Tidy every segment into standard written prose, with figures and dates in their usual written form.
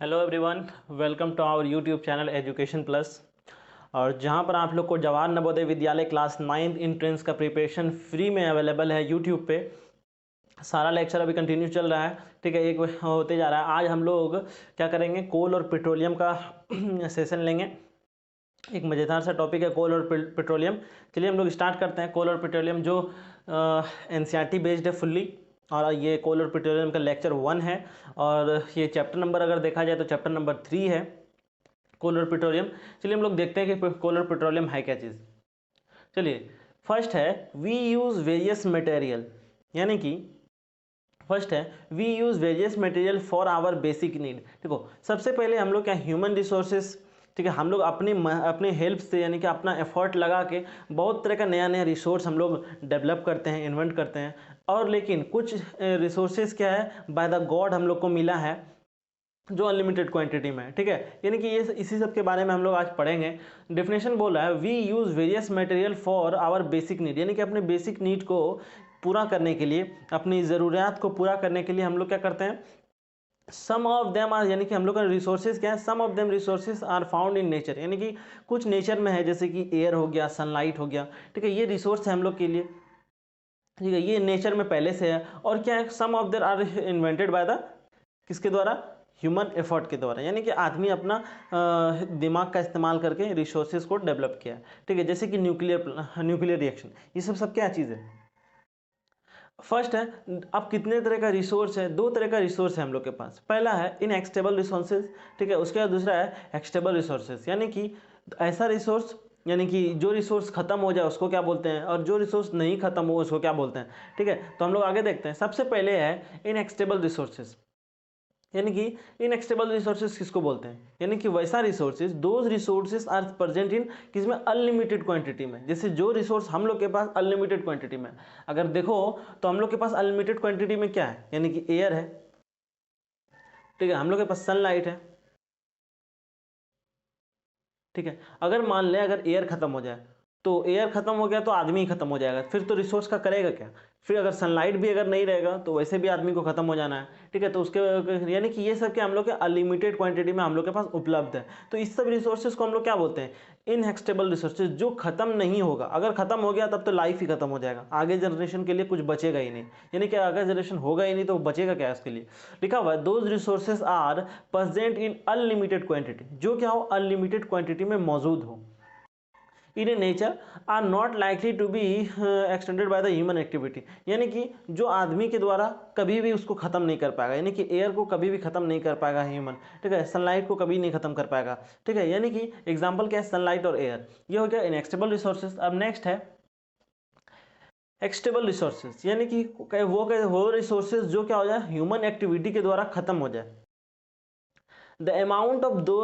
Hello everyone, welcome to our YouTube channel education plus. और जहां पर आप लोग को जवाहर नवोदय विद्यालय क्लास 9 इंट्रेंस का प्रिपरेशन फ्री में अवेलेबल है यूट्यूब पे। सारा लेक्चर अभी कंटिन्यू चल रहा है, ठीक है, एक होते जा रहा है। आज हम लोग क्या करेंगे, कोल और पेट्रोलियम का सेशन लेंगे। एक मज़ेदार सा टॉपिक है कोल और पेट्रोलियम। चलिए हम लोग स्टार्ट करते हैं। कोल और पेट्रोलियम जो एनसीईआरटी बेस्ड है फुल्ली, और ये कोल और पेट्रोलियम का लेक्चर 1 है। और ये चैप्टर नंबर अगर देखा जाए तो चैप्टर नंबर 3 है कोल और पेट्रोलियम। चलिए हम लोग देखते हैं कि कोल और पेट्रोलियम है क्या चीज़। चलिए, फर्स्ट है वी यूज़ वेरियस मटेरियल, यानी कि फर्स्ट है we use various material for our basic need. देखो, सबसे पहले हम लोग क्या ह्यूमन रिसोर्सेज, ठीक है, हम लोग अपने हेल्प से यानी कि अपना एफर्ट लगा के बहुत तरह का नया नया रिसोर्स हम लोग डेवलप करते हैं, इन्वेंट करते हैं। और लेकिन कुछ रिसोर्सेज क्या है, बाय द गॉड हम लोग को मिला है जो अनलिमिटेड क्वांटिटी में है, ठीक है। यानी कि ये इसी सब के बारे में हम लोग आज पढ़ेंगे। डेफिनेशन बोला है we use various material for our basic need, यानी कि अपने बेसिक नीड को पूरा करने के लिए, अपनी ज़रूरियात को पूरा करने के लिए हम लोग क्या करते हैं, सम ऑफ देम आर, यानी कि हम लोग का रिसोर्सेज क्या है, some of them resources are found in nature, यानी कि कुछ नेचर में है, जैसे कि एयर हो गया, सनलाइट हो गया, ठीक है, ये रिसोर्स है हम लोग के लिए, ठीक है, ये नेचर में पहले से है। और क्या है, some of there are invented by the, किसके द्वारा, ह्यूमन एफर्ट के द्वारा, यानी कि आदमी अपना दिमाग का इस्तेमाल करके रिसोर्सेज को डेवलप किया है, ठीक है, जैसे कि न्यूक्लियर रिएक्शन, ये सब क्या चीज़ है। फर्स्ट है, अब कितने तरह का रिसोर्स है, दो तरह का रिसोर्स है हम लोग के पास। पहला है इनएक्सटेबल रिसोर्सेज, ठीक है, उसके बाद दूसरा है एक्सटेबल रिसोर्सेज, यानी कि ऐसा रिसोर्स, यानी कि जो रिसोर्स खत्म हो जाए उसको क्या बोलते हैं, और जो रिसोर्स नहीं खत्म हो उसको क्या बोलते हैं, ठीक है। तो हम लोग आगे देखते हैं। सबसे पहले है इनएक्सटेबल रिसोर्सेज, यानी कि इनएक्सटेबल रिसोर्सेज किसको बोलते हैं, यानी कि वैसा resources, those resources are present in किसमें, अनलिमिटेड क्वांटिटी में। जैसे जो रिसोर्स हम लोग के पास अनलिमिटेड क्वांटिटी में, अगर देखो तो हम लोग के पास अनलिमिटेड क्वांटिटी में क्या है, यानी कि एयर है, ठीक है, हम लोग के पास सनलाइट है, ठीक है। अगर मान लें अगर एयर खत्म हो जाए, तो एयर खत्म हो गया तो आदमी ही खत्म हो जाएगा, फिर तो रिसोर्स का करेगा क्या। फिर अगर सनलाइट भी अगर नहीं रहेगा तो वैसे भी आदमी को खत्म हो जाना है, ठीक है। तो उसके यानी कि ये सब के हम लोग के अनलिमिटेड क्वांटिटी में हम लोग के पास उपलब्ध है। तो इस सब रिसोर्सेज को हम लोग क्या बोलते हैं, इनएक्सटेबल रिसोर्सेज, जो खत्म नहीं होगा। अगर खत्म हो गया तब तो लाइफ ही खत्म हो जाएगा, आगे जनरेशन के लिए कुछ बचेगा ही नहीं, यानी कि अगर जनरेशन होगा ही नहीं तो बचेगा क्या उसके लिए। लिखा हुआ है those resources are present in unlimited quantity, जो क्या हो, अनलिमिटेड क्वांटिटी में मौजूद हो in a nature, are not likely to be extended by the human activity, यानी कि जो आदमी के द्वारा कभी भी उसको खत्म नहीं कर पाएगा, यानी कि एयर को कभी भी खत्म नहीं कर पाएगा ह्यूमन, ठीक है, सनलाइट को कभी नहीं खत्म कर पाएगा, ठीक है। यानी कि एग्जाम्पल क्या है, सनलाइट और एयर, ये हो गया इनएक्सटेबल रिसोर्सेज। अब नेक्स्ट है एक्सटेबल रिसोर्सेज, यानी कि वो रिसोर्सेज जो क्या हो जाए, ह्यूमन एक्टिविटी के द्वारा खत्म हो जाए। द अमाउंट ऑफ दो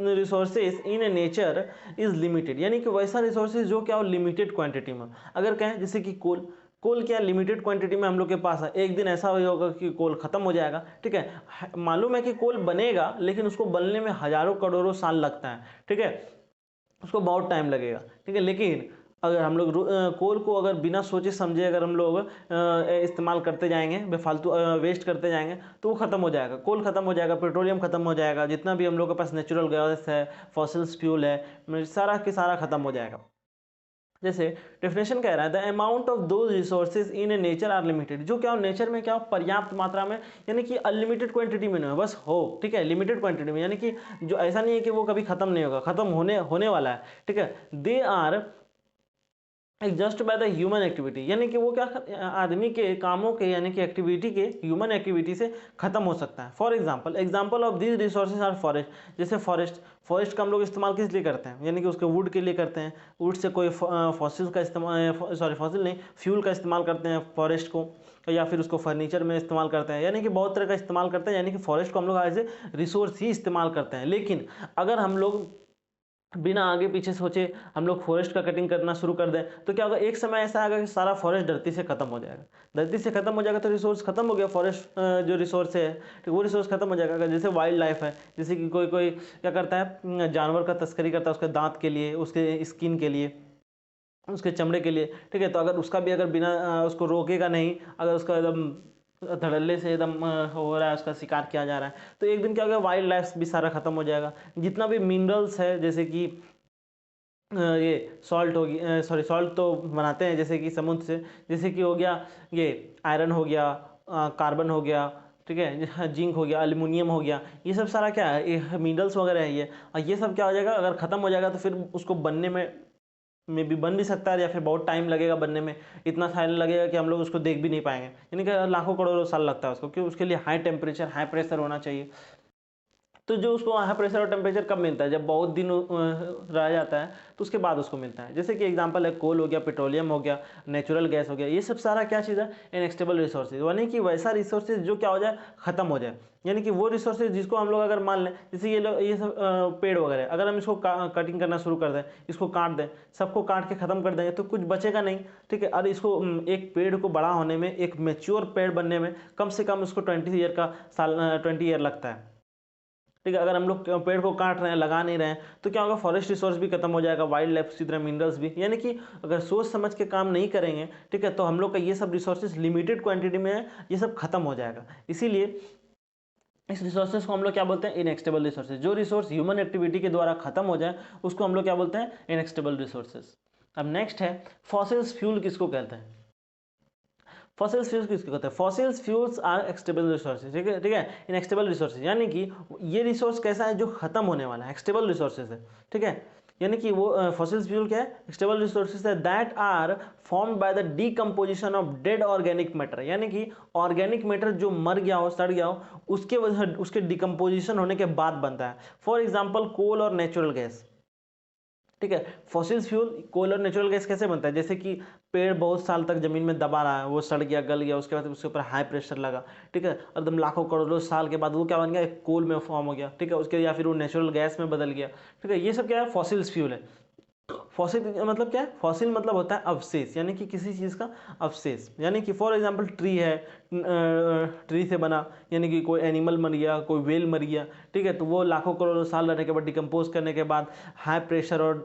resources in a nature is limited, यानी कि वैसा रिसोर्सेज जो क्या हो, लिमिटेड क्वांटिटी में। अगर कहें जैसे कि कोल, कोल क्या लिमिटेड क्वांटिटी में हम लोग के पास है, एक दिन ऐसा होगा कि कोल खत्म हो जाएगा, ठीक है। मालूम है कि कोल बनेगा लेकिन उसको बनने में हजारों करोड़ों साल लगता है, ठीक है, उसको बहुत टाइम लगेगा, ठीक है। लेकिन अगर हम लोग कोल को अगर बिना सोचे समझे अगर हम लोग इस्तेमाल करते जाएंगे, बेफालतू वेस्ट करते जाएंगे, तो वो खत्म हो जाएगा, कोल खत्म हो जाएगा, पेट्रोलियम खत्म हो जाएगा, जितना भी हम लोग के पास नेचुरल गैस है, फॉसिल्स फ्यूल है, सारा के सारा खत्म हो जाएगा। जैसे डेफिनेशन कह रहा है the amount of those resources in a nature are limited, जो क्या हो, नेचर में क्या हो, पर्याप्त मात्रा में, यानी कि अनलिमिटेड क्वांटिटी में नहीं हो, बस हो, ठीक है, लिमिटेड क्वांटिटी में, यानी कि जो ऐसा नहीं है कि वो कभी खत्म नहीं होगा, खत्म होने वाला है, ठीक है। They are just by the human activity, यानी कि वो क्या, आदमी के कामों के, यानी कि एक्टिविटी के, ह्यूमन एक्टिविटी से खत्म हो सकता है। For example of this resources are forest, जैसे फॉरेस्ट का हम लोग इस्तेमाल किस लिए करते हैं, यानी कि उसके वुड के लिए करते हैं, वुड से कोई फॉसिल का इस्तेमाल, फॉसिल नहीं, फ्यूल का इस्तेमाल करते हैं फॉरेस्ट को, या फिर उसको फर्नीचर में इस्तेमाल करते हैं, यानी कि बहुत तरह का इस्तेमाल करते हैं, यानी कि फॉरेस्ट को हम लोग एज ए रिसोर्स ही इस्तेमाल करते हैं। लेकिन अगर हम लोग बिना आगे पीछे सोचे हम लोग फॉरेस्ट का कटिंग करना शुरू कर दें, तो क्या होगा, एक समय ऐसा आएगा कि सारा फॉरेस्ट धरती से खत्म हो जाएगा, धरती से खत्म हो जाएगा तो रिसोर्स खत्म हो गया, फॉरेस्ट जो रिसोर्स है, ठीक, वो रिसोर्स खत्म हो जाएगा। जैसे वाइल्ड लाइफ है, जैसे कि कोई कोई क्या करता है, जानवर का तस्करी करता है, उसके दांत के लिए, उसके स्किन के लिए, उसके चमड़े के लिए, ठीक है। तो अगर उसका भी अगर बिना उसको रोकेगा नहीं, अगर उसका एकदम धड़ल्ले से एकदम हो रहा है, उसका शिकार किया जा रहा है, तो एक दिन क्या होगा, वाइल्ड लाइफ भी सारा खत्म हो जाएगा। जितना भी मिनरल्स है, जैसे कि ये सॉल्ट होगी, सॉरी सॉल्ट तो बनाते हैं जैसे कि समुद्र से, जैसे कि हो गया ये आयरन हो गया, कार्बन हो गया, ठीक है, जिंक हो गया, एल्युमिनियम हो गया, ये सब सारा क्या है, ये मिनरल्स वगैरह है ये, और ये सब क्या हो जाएगा, अगर ख़त्म हो जाएगा तो फिर उसको बनने में भी बन भी सकता है, या फिर बहुत टाइम लगेगा बनने में, इतना टाइम लगेगा कि हम लोग उसको देख भी नहीं पाएंगे, यानी कि लाखों करोड़ों साल लगता है उसको, क्योंकि उसके लिए हाई टेम्परेचर हाई प्रेशर होना चाहिए। तो जो उसको हाई प्रेशर और टेम्परेचर कब मिलता है, जब बहुत दिन रह जाता है तो उसके बाद उसको मिलता है। जैसे कि एग्जांपल है कोल हो गया, पेट्रोलियम हो गया, नेचुरल गैस हो गया, ये सब सारा क्या चीज़ है, इनएक्सटेबल रिसोर्सेज, यानी कि वैसा रिसोर्सेज जो क्या हो जाए, खत्म हो जाए, यानी कि वो रिसोर्सेज जिसको हम लोग अगर मान लें, जैसे ये सब पेड़ वगैरह, अगर हम इसको कटिंग करना शुरू कर दें, इसको काट दें, सबको काट के खत्म कर देंगे तो कुछ बचेगा नहीं, ठीक है। और इसको एक पेड़ को बड़ा होने में, एक मेच्योर पेड़ बनने में कम से कम उसको 20 ईयर लगता है, ठीक है। अगर हम लोग पेड़ को काट रहे हैं, लगा नहीं रहे हैं, तो क्या होगा, फॉरेस्ट रिसोर्स भी खत्म हो जाएगा, वाइल्ड लाइफ उसी तरह मिनरल्स भी, यानी कि अगर सोच समझ के काम नहीं करेंगे, ठीक है, तो हम लोग का ये सब रिसोर्सेज लिमिटेड क्वांटिटी में है, ये सब खत्म हो जाएगा। इसीलिए इस रिसोर्सेज को हम लोग क्या बोलते हैं, इनएक्सटेबल रिसोर्सेज। जो रिसोर्स ह्यूमन एक्टिविटी के द्वारा खत्म हो जाए उसको हम लोग क्या बोलते हैं, इनएक्सटेबल रिसोर्सेज। अब नेक्स्ट है फॉसिल्स फ्यूल किसको कहते हैं। फॉसिल्स फ्यूल्स किसको कहते हैं, फॉसिल्स फ्यूल्स आर एक्सटेबल रिसोर्सेज, ठीक है, ठीक है, इनएक्सटेबल रिसोर्सेज, यानी कि ये रिसोर्स कैसा है, जो खत्म होने वाला है, एक्सटेबल रिसोर्सेज है, ठीक है। यानी कि वो फॉसिल्स फ्यूल क्या है, एक्सटेबल रिसोर्सेज है, that are formed by the decomposition of dead organic matter, यानी कि ऑर्गेनिक मैटर जो मर गया हो, सड़ गया हो, उसके वजह उसके डिकम्पोजिशन होने के बाद बनता है। फॉर एग्जाम्पल कोल और नेचुरल गैस, ठीक है। फॉसिल्स फ्यूल, कोल और नेचुरल गैस कैसे बनता है, जैसे कि पेड़ बहुत साल तक जमीन में दबा रहा है, वो सड़ गया, गल गया, उसके बाद उसके ऊपर हाई प्रेशर लगा, ठीक है, एकदम लाखों करोड़ों साल के बाद वो क्या बन गया, एक कोल में फॉर्म हो गया, ठीक है, उसके या फिर वो नेचुरल गैस में बदल गया, ठीक है। ये सब क्या है, फॉसिल्स फ्यूल है। फॉसिल मतलब क्या है, फॉसिल मतलब होता है अवशेष, यानी कि किसी चीज़ का अवशेष, यानी कि फॉर एग्जांपल ट्री है, ट्री से बना, यानी कि कोई एनिमल मर गया, कोई वेल मर गया, ठीक है, तो वो लाखों करोड़ों साल रहने के बाद, डिकम्पोज करने के बाद, हाई प्रेशर और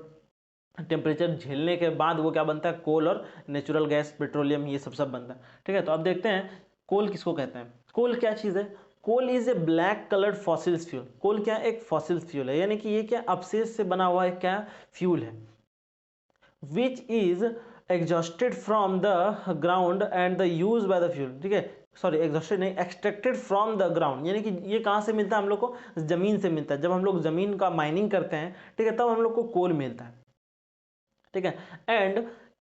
टेम्परेचर झेलने के बाद वो क्या बनता है, कोल और नेचुरल गैस, पेट्रोलियम, ये सब बनता है, ठीक है। तो अब देखते हैं कोल किसको कहते हैं। कोल क्या चीज़ है, coal is a black coloured fossils fuel. Coal क्या है, एक फॉसिल्स फ्यूल है, यानी कि ये क्या अवशेष से बना हुआ एक क्या फ्यूल है, which is exhausted from the ground and the use by the fuel, ठीक है, सॉरी एग्जॉस्टेड नहीं, एक्सट्रैक्टेड फ्रॉम द ग्राउंड, यानी कि ये कहाँ से मिलता है, हम लोग को जमीन से मिलता है। जब हम लोग जमीन का माइनिंग करते हैं, ठीक है, तब हम लोग को कोल मिलता है, ठीक है। And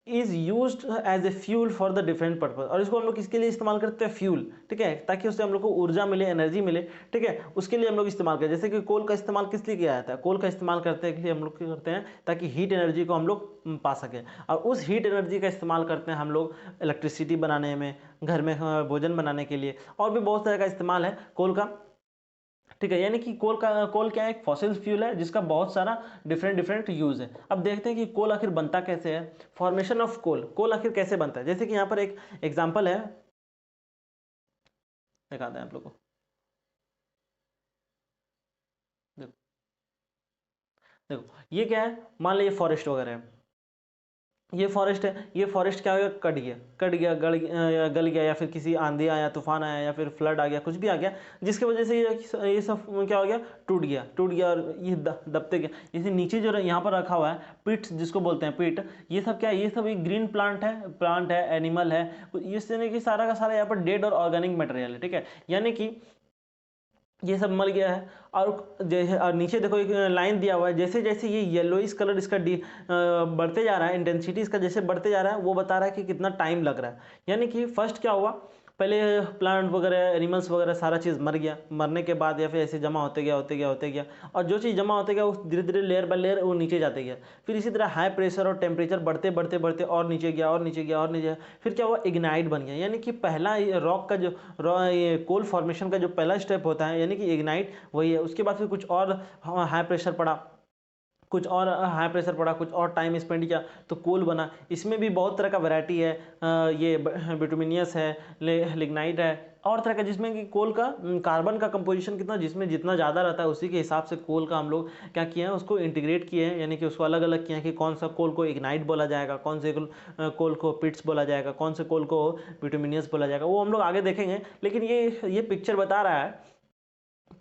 is use as a fuel for the different purpose, और इसको हम लोग किसके लिए इस्तेमाल करते हैं, फ्यूल, ठीक है, ताकि उससे हम लोग को ऊर्जा मिले, एनर्जी मिले, ठीक है, उसके लिए हम लोग इस्तेमाल करें। जैसे कि कोल का इस्तेमाल किस लिए किया जाता है, कोल का इस्तेमाल करते हैं, हम लोग क्या करते हैं, ताकि हीट एनर्जी को हम लोग पा सकें, और उस हीट एनर्जी का इस्तेमाल करते हैं हम लोग इलेक्ट्रिसिटी बनाने में, घर में भोजन बनाने के लिए, और भी बहुत तरह का इस्तेमाल है कोल का, ठीक है। यानी कि कोल क्या है, एक फॉसिल फ्यूल है जिसका बहुत सारा डिफरेंट डिफरेंट यूज है। अब देखते हैं कि कोल आखिर बनता कैसे है, फॉर्मेशन ऑफ कोल, कोल आखिर कैसे बनता है। जैसे कि यहाँ पर एक एग्जांपल है, दिखाते हैं आप लोग को, देखो देखो ये क्या है, मान लीजिए फॉरेस्ट वगैरह है, ये फॉरेस्ट है, ये फॉरेस्ट क्या हो गया, कट गया, गल गया, या फिर किसी आंधी आया, तूफान आया, या फिर फ्लड आ गया, कुछ भी आ गया, जिसकी वजह से ये सब क्या हो गया, टूट गया और ये दबते गया। जैसे नीचे जो यहाँ पर रखा हुआ है पिट, जिसको बोलते हैं पिट, ये सब क्या है, ये सब एक ग्रीन प्लांट है, एनिमल है, इससे कि सारा का सारा यहाँ पर डेड और ऑर्गेनिक मटेरियल है, ठीक है। यानी कि ये सब मर गया है, और नीचे देखो एक लाइन दिया हुआ है, जैसे जैसे ये येलोइश कलर इसका बढ़ते जा रहा है, इंटेंसिटी इसका जैसे बढ़ते जा रहा है, वो बता रहा है कि कितना टाइम लग रहा है। यानी कि फर्स्ट क्या हुआ, पहले प्लांट वगैरह, एनिमल्स वगैरह सारा चीज़ मर गया, मरने के बाद या फिर ऐसे जमा होते गया, और जो चीज़ जमा होते गया वो धीरे धीरे लेयर बाय लेयर वो नीचे जाते गया। फिर इसी तरह हाई प्रेशर और टेम्परेचर बढ़ते और नीचे गया, और नीचे गया, फिर क्या हुआ, इग्नाइट बन गया। यानी कि पहला रॉक का जो ये कोल फॉर्मेशन का जो पहला स्टेप होता है, यानी कि इग्नाइट, वही है। उसके बाद फिर कुछ और हाई प्रेशर पड़ा, कुछ और टाइम स्पेंड किया, तो कोल बना। इसमें भी बहुत तरह का वैरायटी है, ये बिटुमिनियस है, लिग्नाइट है, और तरह का जिसमें कि कोल का कार्बन का कंपोजिशन कितना, जिसमें जितना ज़्यादा रहता है उसी के हिसाब से कोल का हम लोग क्या किए हैं, उसको इंटीग्रेट किए हैं, यानी कि उसको अलग अलग किए हैं कि कौन सा कोल को इग्नाइट बोला जाएगा, कौन से कोल को पिट्स बोला जाएगा, कौन से कोल को बिटुमिनियस बोला जाएगा, वो हम लोग आगे देखेंगे। लेकिन ये पिक्चर बता रहा है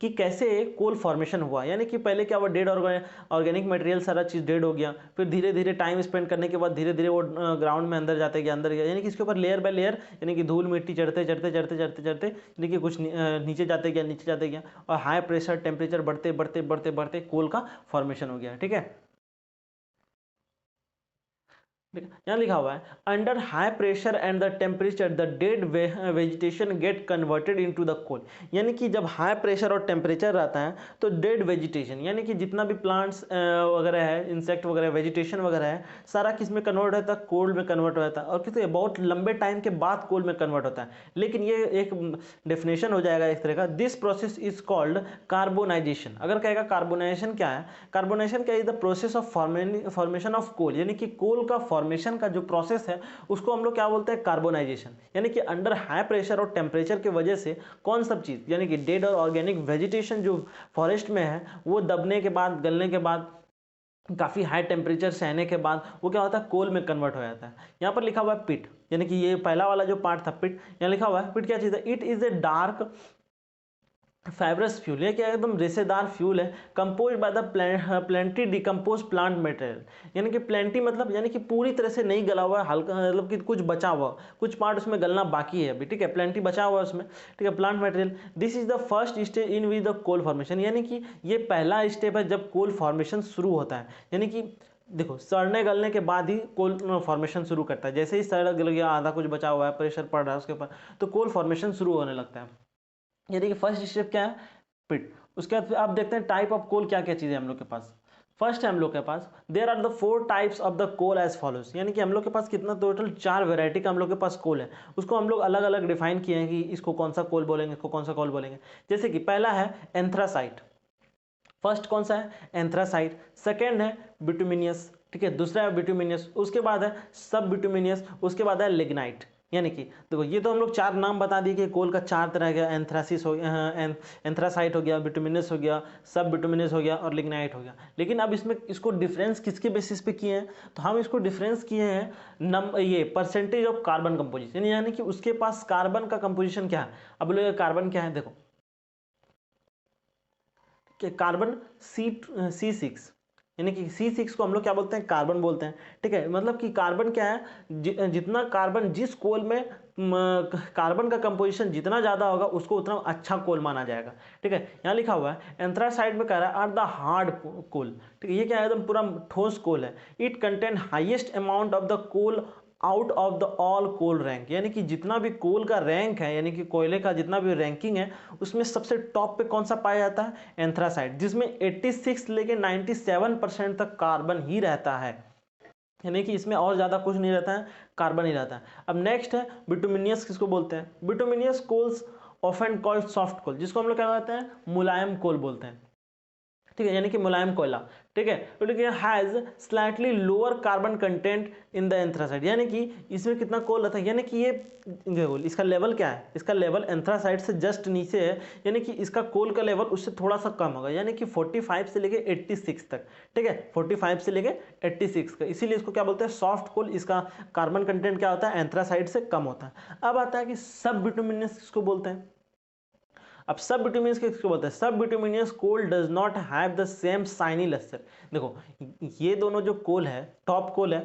कि कैसे कोल फॉर्मेशन हुआ, यानी कि पहले क्या हुआ, डेड ऑर्गेनिक मटेरियल सारा चीज़ डेड हो गया, फिर धीरे धीरे टाइम स्पेंड करने के बाद धीरे धीरे वो ग्राउंड में अंदर जाते गया, अंदर गया, यानी कि इसके ऊपर लेयर बाय लेयर, यानी कि धूल मिट्टी चढ़ते चढ़ते चढ़ते चढ़ते चढ़ते यानी कि कुछ नीचे जाते गया, नीचे जाते गया, और हाई प्रेशर टेम्परेचर बढ़ते बढ़ते बढ़ते बढ़ते कोल का फॉर्मेशन हो गया। ठीक है, यहाँ लिखा हुआ है under high pressure and the temperature the dead vegetation get converted into the coal, यानी कि जब हाई प्रेशर और टेम्परेचर रहता है तो डेड वेजिटेशन, यानी कि जितना भी प्लांट्स वगैरह है, इंसेक्ट वगैरह, वेजिटेशन वगैरह है, सारा किस में कन्वर्ट होता है, कोल में कन्वर्ट होता है, और कितने बहुत लंबे टाइम के बाद कोल में कन्वर्ट होता है। लेकिन ये एक डेफिनेशन हो जाएगा इस तरह का, this process is called carbonisation. अगर कहेगा कार्बोनाइजेशन क्या है, कार्बोनेशन क्या is the process of formation of coal, यानी कि कोल का फॉर्मेशन का जो प्रोसेस है उसको हम लोग क्या बोलते हैं, कार्बोनाइजेशन। यानी कि अंडर हाई प्रेशर और टेम्परेचर की वजह से कौन सब चीज़, यानी कि डेड और ऑर्गेनिक वेजिटेशन जो फॉरेस्ट में है वो दबने के बाद, गलने के बाद, काफ़ी हाई टेम्परेचर सहने के बाद वो क्या होता है, कोल में कन्वर्ट हो जाता है। यहाँ पर लिखा हुआ है पिट, यानी कि ये पहला वाला जो पार्ट था पिट, यहाँ लिखा हुआ है पिट क्या चीज़ है, it is a dark fibrous fuel, ये क्या एकदम रेशेदार फ्यूल है, compose by the plenty decompose plant material, यानी कि प्लेंटी मतलब यानी कि पूरी तरह से नहीं गला हुआ है, हल्का मतलब कि कुछ बचा हुआ, कुछ पार्ट उसमें गलना बाकी है अभी। ठीक है, प्लेंटी बचा हुआ है उसमें। ठीक है, plant material, this is the first stage in with the coal formation, यानी कि ये पहला स्टेप है जब कोल फॉर्मेशन शुरू होता है। यानी कि देखो सड़ने गलने के बाद ही कोल फॉर्मेशन शुरू करता है, जैसे ही सड़ गल गया, आधा कुछ बचा हुआ है, प्रेशर पड़ रहा है उसके ऊपर, तो कोल फॉर्मेशन शुरू होने लगता है। यानी कि फर्स्ट स्टेप क्या है, पिट। उसके बाद आप देखते हैं टाइप ऑफ कोल क्या क्या चीज़ें हम लोग के पास। फर्स्ट है हम लोग के पास there are the 4 types of the coal as follows, यानी कि हम लोग के पास कितना टोटल 4 वेराइटी का हम लोग के पास कोल है, उसको हम लोग अलग अलग डिफाइन किए हैं कि इसको कौन सा कोल बोलेंगे, इसको कौन सा कोल बोलेंगे। जैसे कि पहला है एंथ्रासाइट, फर्स्ट कौन सा है, एंथ्रासाइट। सेकेंड है बिटुमिनियस, ठीक है, दूसरा है बिटुमिनियस, उसके बाद है सब बिटुमिनियस, उसके बाद है लिग्नाइट। यानी कि देखो ये तो हम लोग 4 नाम बता दिए कि कोल का 4 तरह का, एंथ्रासिस हो गया, एंथ्रासाइट हो गया, बिटुमिनस हो गया, सब बिटुमिनस हो गया और लिग्नाइट हो गया। लेकिन अब इसमें इसको डिफरेंस किसके बेसिस पे किए हैं, तो हम इसको डिफरेंस किए हैं ये परसेंटेज ऑफ कार्बन कंपोजिशन, यानी कि उसके पास कार्बन का कंपोजिशन क्या है। अब बोले कार्बन क्या है, देखो कार्बन C6, यानी कि C6 को हम लोग क्या बोलते हैं, कार्बन बोलते हैं। ठीक है, मतलब कि कार्बन क्या है, जितना कार्बन जिस कोल में कार्बन का कंपोजिशन जितना ज़्यादा होगा उसको उतना अच्छा कोल माना जाएगा। ठीक है, यहाँ लिखा हुआ है एंथ्रासाइड में कह रहा है आर द हार्ड कोल। ठीक है, ये क्या है, एकदम पूरा ठोस कोल है। It contain highest amount of the coal out of the all coal rank, यानी कि जितना भी कोल का रैंक है, यानी कि कोयले का जितना भी रैंकिंग है, उसमें सबसे टॉप पे कौन सा पाया जाता है, एंथ्रासाइड, जिसमें 86 लेके 97% तक कार्बन ही रहता है। यानी कि इसमें और ज़्यादा कुछ नहीं रहता है, कार्बन ही रहता है। अब नेक्स्ट है बिटुमिनियस, किसको बोलते हैं, बिटुमिनियस कोल्स ऑफन कॉल्ड सॉफ्ट कोल, जिसको हम लोग क्या कहते हैं, मुलायम कोल बोलते हैं। ठीक है, यानी कि मुलायम कोयला। ठीक है, तो देखिए has slightly lower carbon content in the anthracite, यानी कि इसमें कितना कोल रहता है, यानी कि ये इसका लेवल क्या है, इसका लेवल एंथ्रासाइड से जस्ट नीचे है, यानी कि इसका कोल का लेवल उससे थोड़ा सा कम होगा, यानी कि 45 से लेके 86 तक। ठीक है, 45 से लेके 86 का, इसीलिए इसको क्या बोलते हैं, सॉफ्ट कोल। इसका कार्बन कंटेंट क्या होता है, एंथ्रासाइड से कम होता है। अब आता है कि सब बिटुमिनस किसको बोलते हैं। अब सब बिटुमिनस किसको बोलते हैं, sub bituminous coal does not have the same shiny lustre. देखो ये दोनों जो कोल है, टॉप कोल है,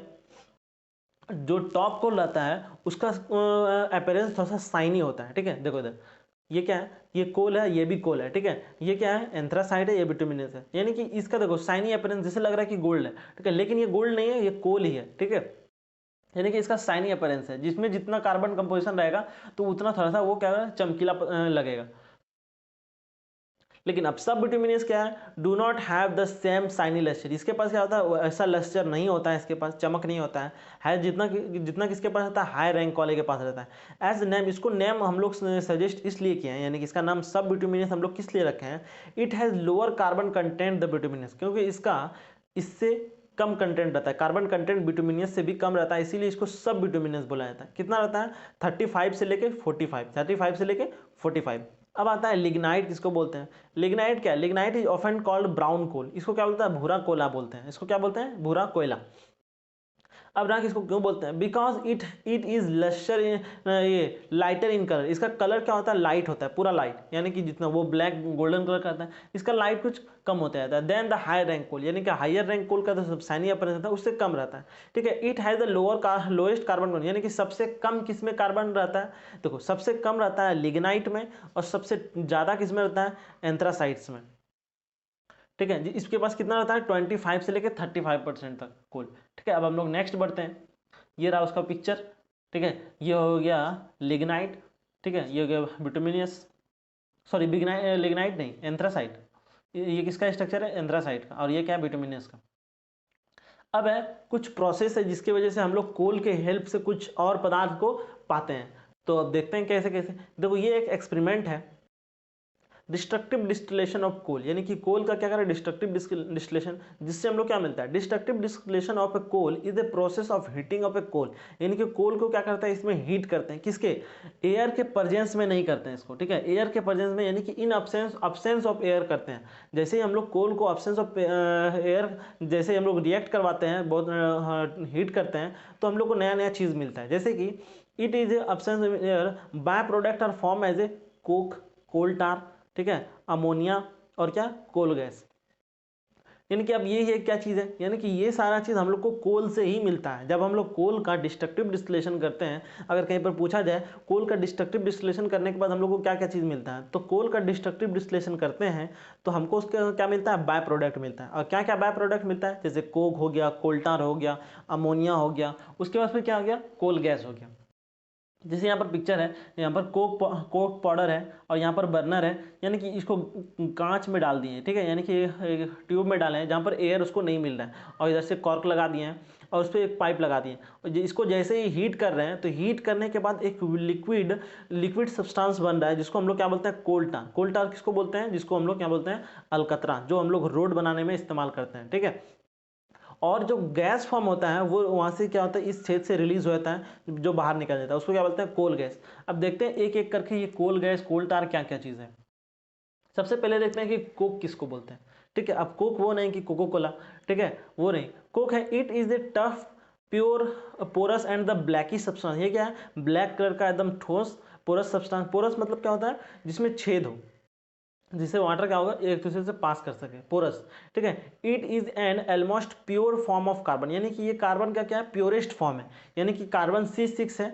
जो टॉप कोल रहता है उसका अपीयरेंस थोड़ा सा साइनी होता है। ठीक है, देखो इधर ये क्या है, ये कोल है, ये भी कोल है। ठीक है, ये क्या है, एंथ्रासाइड है, ये बिटुमिनस है, यानी कि इसका देखो साइनी अपीयरेंस जैसे लग रहा है कि गोल्ड है। ठीक है, लेकिन ये गोल्ड नहीं है, ये कोल ही है। ठीक है, यानी कि इसका साइनी अपीयरेंस है, जिसमें जितना कार्बन कंपोजिशन रहेगा तो उतना थोड़ा सा वो क्या चमकीला लगेगा। लेकिन अब सब बिटुमिनस क्या है, do not have the same shiny lustre, इसके पास क्या होता है, ऐसा लस्टर नहीं होता है, इसके पास चमक नहीं होता है जितना जितना किसके पास रहता है, हाई रैंक वाले के पास रहता है। एज नेम, इसको नेम हम लोग सजेस्ट इसलिए किए हैं, यानी कि इसका नाम सब बिटुमिनस हम लोग किस लिए रखे हैं, it has lower carbon content the bituminous, क्योंकि इसका इससे कम कंटेंट रहता है, कार्बन कंटेंट बिटुमिनस से भी कम रहता है, इसीलिए इसको सब बिटुमिनस बोला जाता है। कितना रहता है, 35 से लेके 45, 35 से लेके 45। अब आता है लिग्नाइट, किसको बोलते हैं? लिग्नाइट क्या है? Lignite is often called brown coal. इसको क्या बोलते हैं? भूरा कोयला बोलते हैं। इसको क्या बोलते हैं? भूरा कोयला। अब राख इसको क्यों बोलते हैं? बिकॉज इट इज लश्यर, ये लाइटर इन कलर। इसका कलर क्या होता है? लाइट होता है, पूरा लाइट, यानी कि जितना वो ब्लैक गोल्डन कलर का आता है, इसका लाइट कुछ कम होता है। देन द हायर रैंक कोल, यानी कि हायर रैंक कोल का तो शाइनी अपरेंस रहता है, उससे कम रहता है। ठीक है। It has the lowest carbon, यानी कि सबसे कम किस में कार्बन रहता है? देखो, सबसे कम रहता है लिग्नाइट में, और सबसे ज़्यादा किस में रहता है? एंथ्रासाइट्स में। ठीक है जी। इसके पास कितना रहता है? 25 से लेकर 35% तक कोल। ठीक है। अब हम लोग नेक्स्ट बढ़ते हैं। ये रहा उसका पिक्चर। ठीक है। ये हो गया लिग्नाइट। ठीक है। ये हो गया बिटुमिनियस, सॉरी लिग्नाइट नहीं, एंथ्रासाइट। ये किसका स्ट्रक्चर है? एंथ्रासाइट का। और ये क्या है? बिटुमिनियस का। अब है कुछ प्रोसेस है जिसकी वजह से हम लोग कोल के हेल्प से कुछ और पदार्थ को पाते हैं। तो अब देखते हैं कैसे कैसे। देखो, ये एक एक्सपेरिमेंट है, डिस्ट्रक्टिव डिस्टिलेशन ऑफ कोल, यानी कि कोल का क्या करें? डिस्ट्रक्टिव डिस्टिलेशन, जिससे हम लोग क्या मिलता है? Destructive distillation of a coal is a process of heating of a coal, यानी कि कोल को क्या करता है? इसमें हीट करते हैं। किसके? एयर के प्रेजेंस में नहीं करते हैं इसको। ठीक है। एयर के प्रेजेंस में, यानी कि इन अब्सेंस ऑफ एयर करते हैं। जैसे ही हम लोग कोल को अब्सेंस ऑफ एयर, जैसे हम लोग रिएक्ट करवाते हैं, बहुत हीट करते हैं, तो हम लोग को नया नया चीज़ मिलता है। जैसे कि it is absence of air, by product are form as a coke, coal tar, ठीक है, अमोनिया, और क्या? Coal gas. यानी कि अब ये है क्या चीज़ है? यानी कि ये सारा चीज़ हम लोग को कोल से ही मिलता है। जब हम लोग कोल का डिस्ट्रक्टिव डिस्टिलेशन करते हैं, अगर कहीं पर पूछा जाए कोल का डिस्ट्रक्टिव डिस्टिलेशन करने के बाद हम लोग को क्या क्या चीज़ मिलता है, तो कोल का डिस्ट्रक्टिव डिस्टिलेशन करते हैं तो हमको उसका क्या मिलता है? बाय प्रोडक्ट मिलता है। और क्या क्या बाय प्रोडक्ट मिलता है? जैसे कोक हो गया, कोल्टार हो गया, अमोनिया हो गया, उसके बाद फिर क्या हो गया? कोल गैस हो गया। जैसे यहाँ पर पिक्चर है, यहाँ पर कोक पाउडर है और यहाँ पर बर्नर है, यानी कि इसको कांच में डाल दिए हैं। ठीक है। यानी कि ट्यूब में डाले हैं जहाँ पर एयर उसको नहीं मिल रहा है, और इधर से कॉर्क लगा दिए हैं और उस पर एक पाइप लगा दिए हैं, और इसको जैसे ही हीट कर रहे हैं, तो हीट करने के बाद एक लिक्विड सब्सटेंस बन रहा है, जिसको हम लोग क्या बोलते हैं? कोल टार। कोल टार किसको बोलते हैं? जिसको हम लोग क्या बोलते हैं? अलकतरा, जो हम लोग रोड बनाने में इस्तेमाल करते हैं। ठीक है। और जो गैस फॉर्म होता है वो वहाँ से क्या होता है? इस छेद से रिलीज होता है, जो बाहर निकल जाता है, उसको क्या बोलते हैं? Coal gas. अब देखते हैं एक एक करके ये कोल गैस, कोल टार क्या क्या चीज़ है। सबसे पहले देखते हैं कि कोक किसको बोलते हैं। ठीक है। अब कोक वो नहीं कि कोको कोला, ठीक है, वो नहीं। कोक है, it is the tough pure porous and the blacky substance. ये क्या है? ब्लैक कलर का एकदम ठोस पोरस सब्सटेंस। पोरस मतलब क्या होता है? जिसमें छेद हो, जिससे वाटर क्या होगा? एक दूसरे से पास कर सके, पोरस। ठीक है। It is an almost pure form of carbon, यानी कि ये कार्बन का क्या है? प्योरेस्ट फॉर्म है, यानी कि कार्बन C6 है,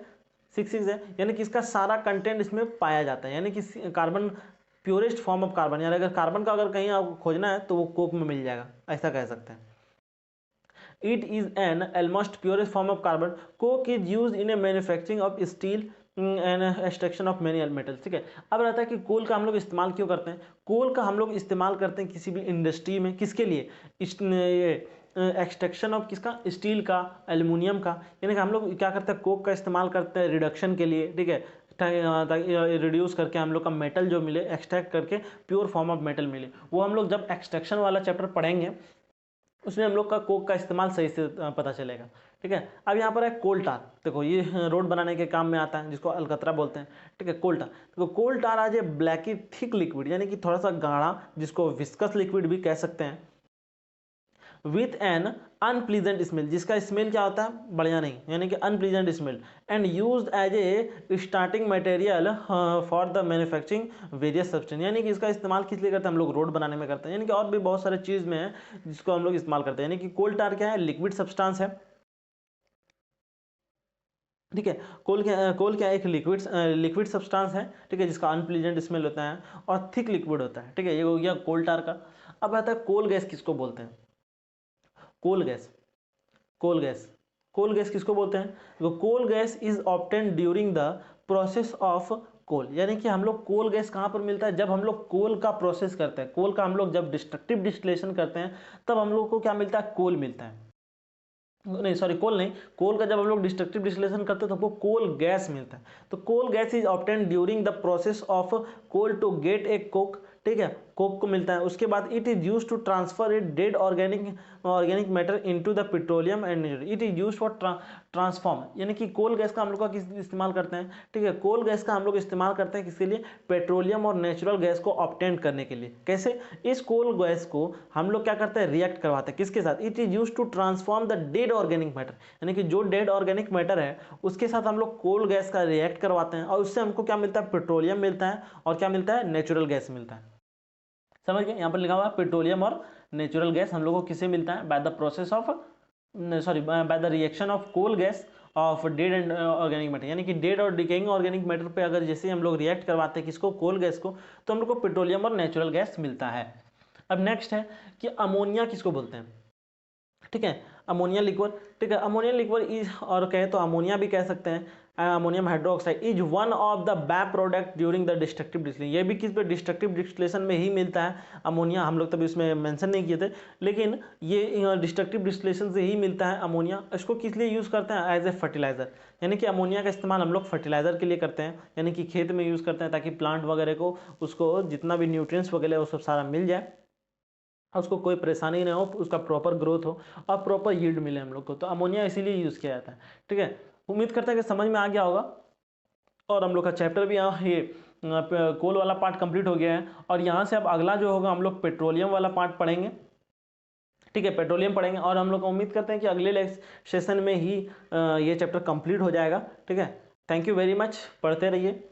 6 है, यानी कि इसका सारा कंटेंट इसमें पाया जाता है, यानी कि carbon purest form of carbon. यानी अगर कार्बन का अगर कहीं आपको खोजना है तो वो कोक में मिल जाएगा, ऐसा कह सकते हैं। It is an almost purest form of carbon. Coke is use in A manufacturing of steel and extraction of many metals. ठीक है। अब रहता है कि कोल का हम लोग इस्तेमाल क्यों करते हैं? कोल का हम लोग इस्तेमाल करते हैं किसी भी इंडस्ट्री में, किसके लिए? ये एक्सट्रैक्शन ऑफ किसका? स्टील का, एल्युमिनियम का। यानी कि हम लोग क्या करते हैं? कोक का इस्तेमाल करते हैं रिडक्शन के लिए। ठीक है। ताकि रिड्यूस करके हम लोग का मेटल जो मिले, एक्सट्रैक्ट करके प्योर फॉर्म ऑफ मेटल मिले। वो हम लोग जब एक्सट्रैक्शन वाला चैप्टर पढ़ेंगे उसमें हम लोग का कोक का इस्तेमाल सही से पता चलेगा। ठीक है। अब यहाँ पर है कोल टार। देखो, ये रोड बनाने के काम में आता है, जिसको अलकतरा बोलते हैं। ठीक है। कोल टार, देखो कोल टार आज ये ब्लैकी थिक लिक्विड, यानी कि थोड़ा सा गाढ़ा, जिसको विस्कस लिक्विड भी कह सकते हैं, विथ एन अनप्लीजेंट स्मेल, जिसका स्मेल क्या होता है? बढ़िया नहीं, यानी कि unpleasant smell, and used as a starting material for the manufacturing various substance. यानी कि इसका इस्तेमाल किस लिए करते हैं? हम लोग रोड बनाने में करते हैं, यानी कि और भी बहुत सारे चीज़ में है जिसको हम लोग इस्तेमाल करते हैं। यानी कि कोल टार क्या है? लिक्विड सब्सटेंस है। ठीक है। कोल क्या एक लिक्विड सब्सटेंस है, ठीक है, जिसका अनप्लीजेंट स्मेल होता है और थिक लिक्विड होता है। ठीक है। ये हो गया कोल टार का। अब आता है कोल गैस किसको बोलते हैं? Coal gas, coal gas, coal gas किसको बोलते हैं? तो coal gas is obtain during the process of coal, यानी कि हम लोग कोल गैस कहाँ पर मिलता है? जब हम लोग कोल का प्रोसेस करते हैं, कोल का हम लोग जब डिस्ट्रक्टिव डिस्टिलेशन करते हैं, तब हम लोग को क्या मिलता है? कोल मिलता है। नहीं, सॉरी, कोल नहीं, कोल का जब हम लोग डिस्ट्रक्टिव डिस्टिलेशन करते हैं तो हमको कोल गैस मिलता है। तो coal gas is obtain during the process of coal to get a coke. ठीक है। कोक को मिलता है। उसके बाद it is use to transfer it dead organic matter into the petroleum and it is use for transform, यानी कि कोल gas का हम लोग का किस इस्तेमाल करते हैं, ठीक है, कोल गैस का हम लोग इस्तेमाल करते हैं किसके लिए, पेट्रोलियम और नेचुरल गैस को ऑब्टेन करने के लिए। कैसे, इस कोल गैस को हम लोग क्या करते हैं, रिएक्ट करवाते हैं किसके साथ, it is use to transform the dead organic matter, यानी कि जो डेड ऑर्गेनिक मैटर है उसके साथ हम लोग कोल गैस का रिएक्ट करवाते हैं और उससे हमको क्या मिलता है, पेट्रोलियम मिलता है और क्या मिलता है, नेचुरल गैस मिलता है। समझ गए, यहाँ पर लिखा हुआ है पेट्रोलियम और नेचुरल गैस हम लोग को किससे मिलता है, by the process of by the reaction of coal gas of dead and organic matter, यानी कि डेड और डिकेइंग ऑर्गेनिक मैटर पे अगर जैसे हम लोग रिएक्ट करवाते हैं किसको, कोल गैस को, तो हम लोग को पेट्रोलियम और नेचुरल गैस मिलता है। अब नेक्स्ट है कि अमोनिया किसको बोलते हैं, ठीक है, अमोनिया लिक्विड, ठीक है, अमोनिया लिक्विड इज, और कहे तो अमोनिया भी कह सकते हैं, ammonium hydroxide is one of the back product during the destructive distillation, ये भी किस पे, डिस्ट्रक्टिव डिस्टिलेशन में ही मिलता है अमोनिया, हम लोग तभी इसमें मेंशन नहीं किए थे, लेकिन ये डिस्ट्रक्टिव डिस्टिलेशन से ही मिलता है अमोनिया। इसको किस लिए यूज़ करते हैं, एज ए फर्टिलाइजर, यानी कि अमोनिया का इस्तेमाल हम लोग फर्टिलाइजर के लिए करते हैं, यानी कि खेत में यूज़ करते हैं ताकि प्लांट वगैरह को उसको जितना भी न्यूट्रिएंट्स वगैरह वो सब सारा मिल जाए, उसको कोई परेशानी ना हो, उसका प्रॉपर ग्रोथ हो और प्रॉपर यील्ड मिले हम लोग को, तो अमोनिया इसीलिए यूज़ किया जाता है। ठीक है, उम्मीद करते हैं कि समझ में आ गया होगा और हम लोग का चैप्टर भी यहाँ ये कोल वाला पार्ट कंप्लीट हो गया है और यहाँ से अब अगला जो होगा हम लोग पेट्रोलियम वाला पार्ट पढ़ेंगे। ठीक है, पेट्रोलियम पढ़ेंगे और हम लोग उम्मीद करते हैं कि अगले सेशन में ही ये चैप्टर कंप्लीट हो जाएगा। ठीक है, थैंक यू वेरी मच, पढ़ते रहिए।